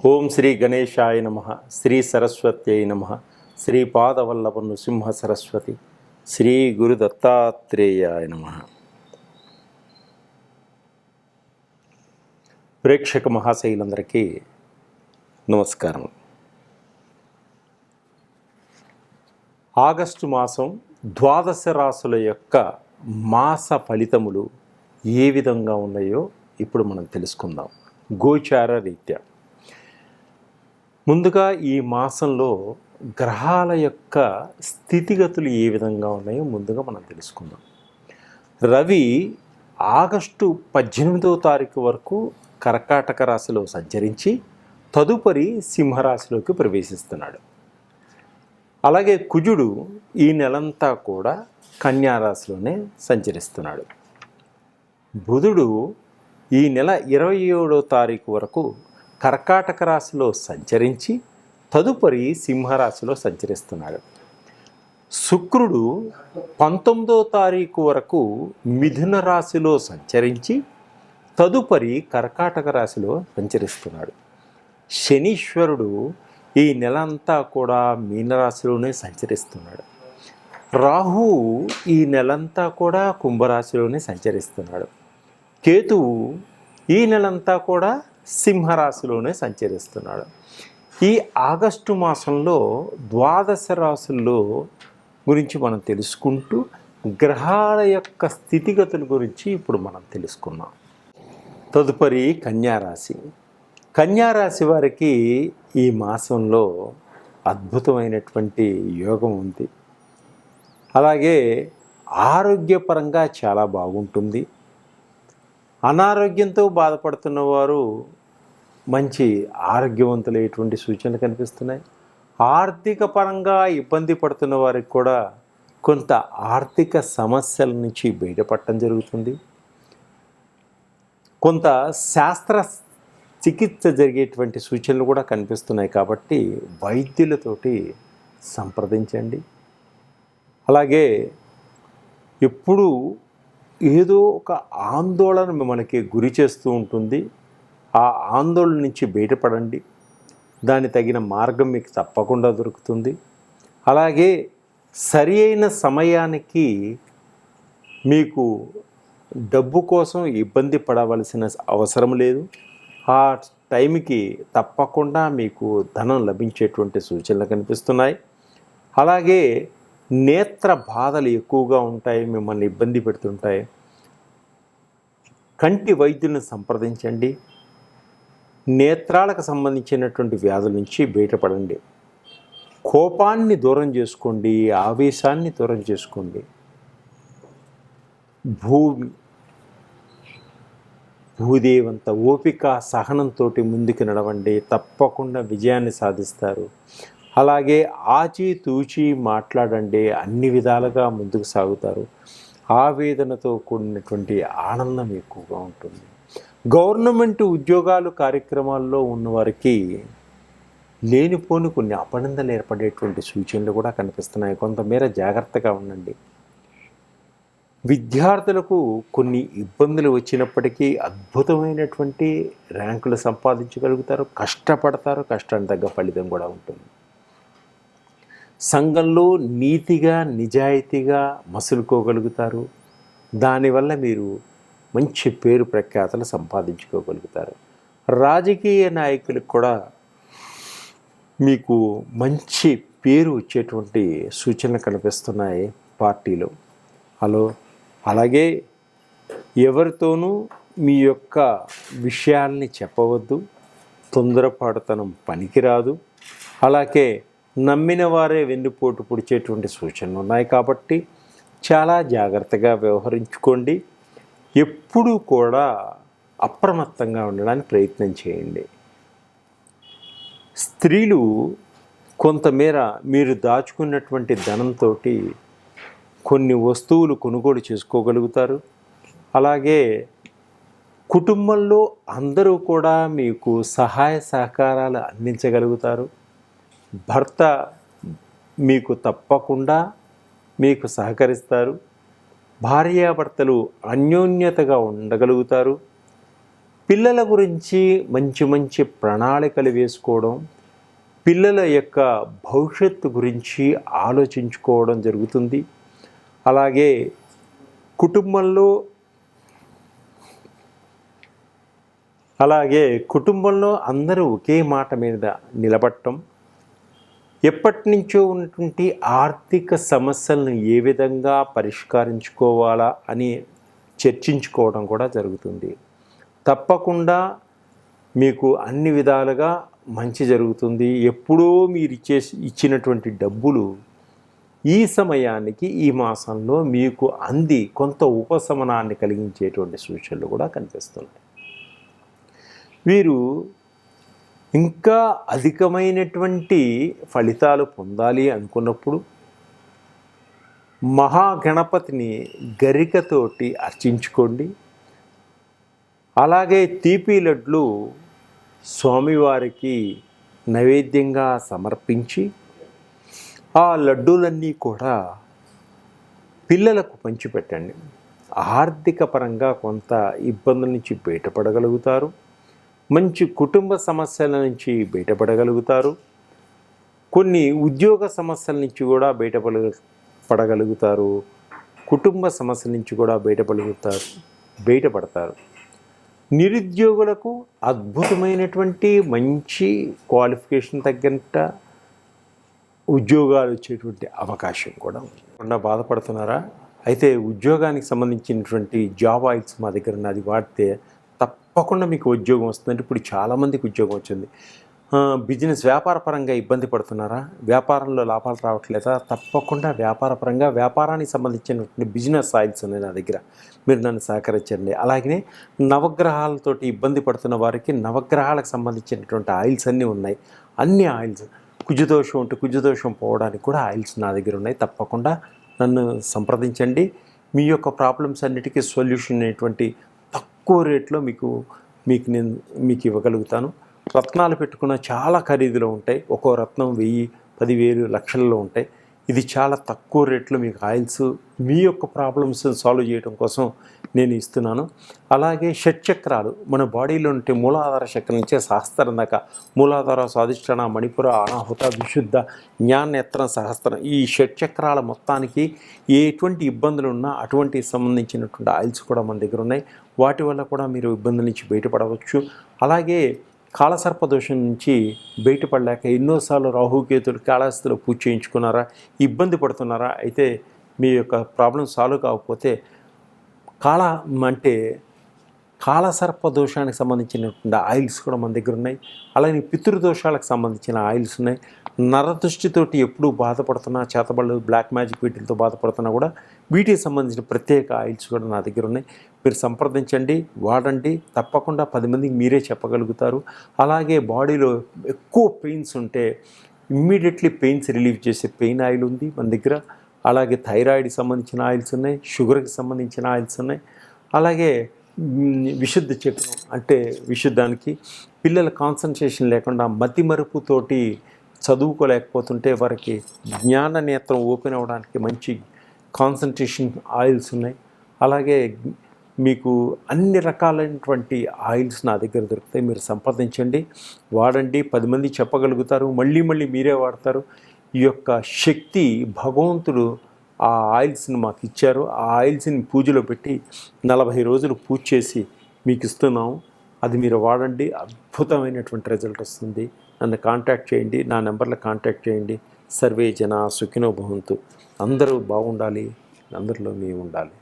ఓం శ్రీ గణేశాయ నమ. శ్రీ సరస్వత్యై నమ. శ్రీపాదవల్లభ నృసింహ సరస్వతి. శ్రీ గురు దత్తాత్రేయాయ నమ. ప్రేక్షక మహాశైలందరికీ నమస్కారం. ఆగస్టు మాసం ద్వాదశ రాశుల యొక్క మాస ఫలితములు ఏ విధంగా ఉన్నాయో ఇప్పుడు మనం తెలుసుకుందాం గోచార రీత్యా. ముందుగా ఈ మాసంలో గ్రహాల యొక్క స్థితిగతులు ఏ విధంగా ఉన్నాయో ముందుగా మనం తెలుసుకుందాం. రవి ఆగస్టు 18వ తారీఖు వరకు కర్కాటక రాశిలో సంచరించి తదుపరి సింహరాశిలోకి ప్రవేశిస్తున్నాడు. అలాగే కుజుడు ఈ నెలంతా కూడా కన్యా రాశిలోనే సంచరిస్తున్నాడు. బుధుడు ఈ నెల 27వ తారీఖు వరకు కర్కాటక రాశిలో సంచరించి తదుపరి సింహరాశిలో సంచరిస్తున్నాడు. శుక్రుడు 19వ తారీఖు వరకు మిథున రాశిలో సంచరించి తదుపరి కర్కాటక రాశిలో సంచరిస్తున్నాడు. శనీశ్వరుడు ఈ నెల అంతా కూడా మీనరాశిలోనే సంచరిస్తున్నాడు. రాహువు ఈ నెలంతా కూడా కుంభరాశిలోనే సంచరిస్తున్నాడు. కేతువు ఈ నెలంతా కూడా సింహరాశిలోనే సంచరిస్తున్నాడు. ఈ ఆగస్టు మాసంలో ద్వాదశ రాశుల్లో గురించి మనం తెలుసుకుంటూ గ్రహాల యొక్క స్థితిగతుల గురించి ఇప్పుడు మనం తెలుసుకున్నాం. తదుపరి కన్యారాశి. కన్యారాశి వారికి ఈ మాసంలో అద్భుతమైనటువంటి యోగం ఉంది. అలాగే ఆరోగ్యపరంగా చాలా బాగుంటుంది. అనారోగ్యంతో బాధపడుతున్న వారు మంచి ఆరోగ్యవంతులైనటువంటి సూచనలు కనిపిస్తున్నాయి. ఆర్థిక పరంగా ఇబ్బంది పడుతున్న వారికి కూడా కొంత ఆర్థిక సమస్యల నుంచి బయటపడటం జరుగుతుంది. కొంత శాస్త్ర చికిత్స జరిగేటువంటి సూచనలు కూడా కనిపిస్తున్నాయి. కాబట్టి వైద్యులతోటి సంప్రదించండి. అలాగే ఎప్పుడూ ఏదో ఒక ఆందోళన మనకి గురి చేస్తూ ఉంటుంది. ఆ ఆందోళన నుంచి బయటపడండి. దాని తగిన మార్గం మీకు తప్పకుండా దొరుకుతుంది. అలాగే సరి అయిన సమయానికి మీకు డబ్బు కోసం ఇబ్బంది పడవలసిన అవసరం లేదు. ఆ టైంకి తప్పకుండా మీకు ధనం లభించేటువంటి సూచనలు కనిపిస్తున్నాయి. అలాగే నేత్ర బాధలు ఎక్కువగా ఉంటాయి, మిమ్మల్ని ఇబ్బంది పెడుతుంటాయి. కంటి వైద్యులను సంప్రదించండి. నేత్రాలకు సంబంధించినటువంటి వ్యాధుల నుంచి బయటపడండి. కోపాన్ని దూరం చేసుకోండి, ఆవేశాన్ని దూరం చేసుకోండి. భూదేవంత ఓపిక సహనంతో ముందుకు నడవండి. తప్పకుండా విజయాన్ని సాధిస్తారు. అలాగే ఆచితూచి మాట్లాడండి. అన్ని విధాలుగా ముందుకు సాగుతారు. ఆవేదనతో కూడినటువంటి ఆనందం ఎక్కువగా ఉంటుంది. గవర్నమెంట్ ఉద్యోగాలు కార్యక్రమాల్లో ఉన్నవారికి లేనిపోని కొన్ని అపనిందలు ఏర్పడేటువంటి సూచనలు కూడా కనిపిస్తున్నాయి. కొంతమేర జాగ్రత్తగా ఉండండి. విద్యార్థులకు కొన్ని ఇబ్బందులు వచ్చినప్పటికీ అద్భుతమైనటువంటి ర్యాంకులు సంపాదించగలుగుతారు. కష్టపడతారు. కష్టానికి తగ్గ ఫలితం కూడా ఉంటుంది. సంఘంలో నీతిగా నిజాయితీగా మసులుకోగలుగుతారు. దానివల్ల మీరు మంచి పేరు ప్రఖ్యాతలు సంపాదించుకోగలుగుతారు. రాజకీయ నాయకులకు కూడా మీకు మంచి పేరు వచ్చేటువంటి సూచనలు కనిపిస్తున్నాయి పార్టీలో. అలాగే ఎవరితోనూ మీ యొక్క విషయాల్ని చెప్పవద్దు. తొందరపాటుతనం పనికిరాదు. అలాగే నమ్మిన వారే వెన్నుపోటు పొడిచేటువంటి సూచనలు ఉన్నాయి. కాబట్టి చాలా జాగ్రత్తగా వ్యవహరించుకోండి. ఎప్పుడూ కూడా అప్రమత్తంగా ఉండడానికి ప్రయత్నం చేయండి. స్త్రీలు కొంతమేర మీరు దాచుకున్నటువంటి ధనంతో కొన్ని వస్తువులు కొనుగోలు చేసుకోగలుగుతారు. అలాగే కుటుంబంలో అందరూ కూడా మీకు సహాయ సహకారాలు అందించగలుగుతారు. భర్త మీకు తప్పకుండా మీకు సహకరిస్తారు. భార్యాభర్తలు అన్యోన్యతగా ఉండగలుగుతారు. పిల్లల గురించి మంచి మంచి ప్రణాళికలు వేసుకోవడం, పిల్లల యొక్క భవిష్యత్తు గురించి ఆలోచించుకోవడం జరుగుతుంది. అలాగే కుటుంబంలో అందరూ ఒకే మాట మీద నిలబడటం, ఎప్పటి నుంచో ఉన్నటువంటి ఆర్థిక సమస్యలను ఏ విధంగా పరిష్కరించుకోవాలా అని చర్చించుకోవడం కూడా జరుగుతుంది. తప్పకుండా మీకు అన్ని విధాలుగా మంచి జరుగుతుంది. ఎప్పుడో మీరు ఇచ్చినటువంటి డబ్బులు ఈ సమయానికి, ఈ మాసంలో మీకు అంది కొంత ఉపశమనాన్ని కలిగించేటువంటి సూచనలు కూడా కనిపిస్తున్నాయి. వీరు ఇంకా అధికమైనటువంటి ఫలితాలు పొందాలి అనుకున్నప్పుడు మహాగణపతిని గరికతోటి అర్చించుకోండి. అలాగే తీపి లడ్లు స్వామివారికి నైవేద్యంగా సమర్పించి ఆ లడ్డూలన్నీ కూడా పిల్లలకు పంచిపెట్టండి. ఆర్థిక పరంగా కొంత ఇబ్బందుల నుంచి బయటపడగలుగుతారు. మంచి కుటుంబ సమస్యల నుంచి బయటపడగలుగుతారు. కొన్ని ఉద్యోగ సమస్యల నుంచి కూడా బయటపడగలుగుతారు. కుటుంబ సమస్యల నుంచి కూడా బయటపడతారు. నిరుద్యోగులకు అద్భుతమైనటువంటి మంచి క్వాలిఫికేషన్ తగ్గంత ఉద్యోగాలు వచ్చేటువంటి అవకాశం కూడా ఉంది. బాధపడుతున్నారా? అయితే ఉద్యోగానికి సంబంధించినటువంటి జాబ్ ఆయిల్స్ మా దగ్గర ఉన్నది వాడితే తప్పకుండా మీకు ఉద్యోగం వస్తుందంటే ఇప్పుడు చాలామందికి ఉద్యోగం వచ్చింది. బిజినెస్ వ్యాపార పరంగా ఇబ్బంది పడుతున్నారా? వ్యాపారంలో లాభాలు రావట్లేదా? తప్పకుండా వ్యాపారానికి సంబంధించినటువంటి బిజినెస్ ఆయిల్స్ ఉన్నాయి నా దగ్గర, మీరు నన్ను సహకరించండి. అలాగే నవగ్రహాలతోటి ఇబ్బంది పడుతున్న వారికి నవగ్రహాలకు సంబంధించినటువంటి ఆయిల్స్ అన్నీ ఉన్నాయి. అన్ని ఆయిల్స్, కుజదోషం ఉంటే కుజదోషం పోవడానికి కూడా ఆయిల్స్ నా దగ్గర ఉన్నాయి. తప్పకుండా నన్ను సంప్రదించండి. మీ యొక్క ప్రాబ్లమ్స్ అన్నిటికీ సొల్యూషన్ అనేటువంటి తక్కువ రేట్లో మీకు ఇవ్వగలుగుతాను. రత్నాలు పెట్టుకున్న చాలా ఖరీదులో ఉంటాయి. ఒక్కో రత్నం 1000, 10,000, లక్షల్లో ఉంటాయి. ఇది చాలా తక్కువ రేట్లో మీకు ఆయిల్స్ మీ యొక్క ప్రాబ్లమ్స్ సాల్వ్ చేయడం కోసం నేను ఇస్తున్నాను. అలాగే షట్చక్రాలు మన బాడీలో ఉంటే మూలాధార చక్రం నుంచే సహస్రం దాకా, మూలాధార, స్వాదిష్టాన, మణిపుర, అనాహుత, విశుద్ధ, జ్ఞానేత్రం, సహస్రం, ఈ షట్చక్రాల మొత్తానికి ఎటువంటి ఇబ్బందులు ఉన్నా అటువంటి సంబంధించినటువంటి ఆయిల్స్ కూడా మన దగ్గర ఉన్నాయి. వాటి వల్ల కూడా మీరు ఇబ్బందుల నుంచి బయటపడవచ్చు. అలాగే కాలసర్పదోషం నుంచి బయటపడలేక ఎన్నోసార్లు రాహుకేతులు కాళహస్తిలో పూజ చేయించుకున్నారా? ఇబ్బంది పడుతున్నారా? అయితే మీ యొక్క ప్రాబ్లం సాల్వ్ కాకపోతే కాలసర్పదోషానికి సంబంధించినటువంటి ఆయిల్స్ కూడా మన దగ్గర ఉన్నాయి. అలాగే పితృదోషాలకు సంబంధించిన ఆయిల్స్ ఉన్నాయి. నరదృష్టితోటి ఎప్పుడూ బాధపడుతున్నా, చేతబళ్ళు, బ్లాక్ మ్యాజిక్ వీటితో బాధపడుతున్నా కూడా వీటికి సంబంధించిన ప్రత్యేక ఆయిల్స్ కూడా నా దగ్గర ఉన్నాయి. మీరు సంప్రదించండి, వాడండి. తప్పకుండా 10 మందికి మీరే చెప్పగలుగుతారు. అలాగే బాడీలో ఎక్కువ పెయిన్స్ ఉంటే ఇమ్మీడియట్లీ పెయిన్స్ రిలీవ్ చేసే పెయిన్ ఆయిల్ ఉంది మన దగ్గర. అలాగే థైరాయిడ్కి సంబంధించిన ఆయిల్స్ ఉన్నాయి, షుగర్కి సంబంధించిన ఆయిల్స్ ఉన్నాయి. అలాగే విశుద్ధ చక్రం అంటే విశుద్ధానికి, పిల్లల కాన్సన్ట్రేషన్ లేకుండా మతిమరుపుతోటి చదువుకోలేకపోతుంటే వారికి జ్ఞాన నేత్రం ఓపెన్ అవ్వడానికి మంచి కాన్సన్ట్రేషన్ ఆయిల్స్ ఉన్నాయి. అలాగే మీకు అన్ని రకాలైనటువంటి ఆయిల్స్ నా దగ్గర దొరుకుతాయి. మీరు సంప్రదించండి, వాడండి. 10 మంది చెప్పగలుగుతారు, మళ్ళీ మీరే వాడతారు. ఈ యొక్క శక్తి భగవంతుడు ఆ ఆయిల్స్ని మాకు ఇచ్చారు. ఆ ఆయిల్స్ని పూజలో పెట్టి 40 రోజులు పూజ చేసి మీకు ఇస్తున్నాము. అది మీరు వాడండి, అద్భుతమైనటువంటి రిజల్ట్ వస్తుంది. నన్ను కాంటాక్ట్ చేయండి, నా నెంబర్లో కాంటాక్ట్ చేయండి. సర్వే జన సుఖినో భవంతు. అందరూ బాగుండాలి, అందరిలో మేము ఉండాలి.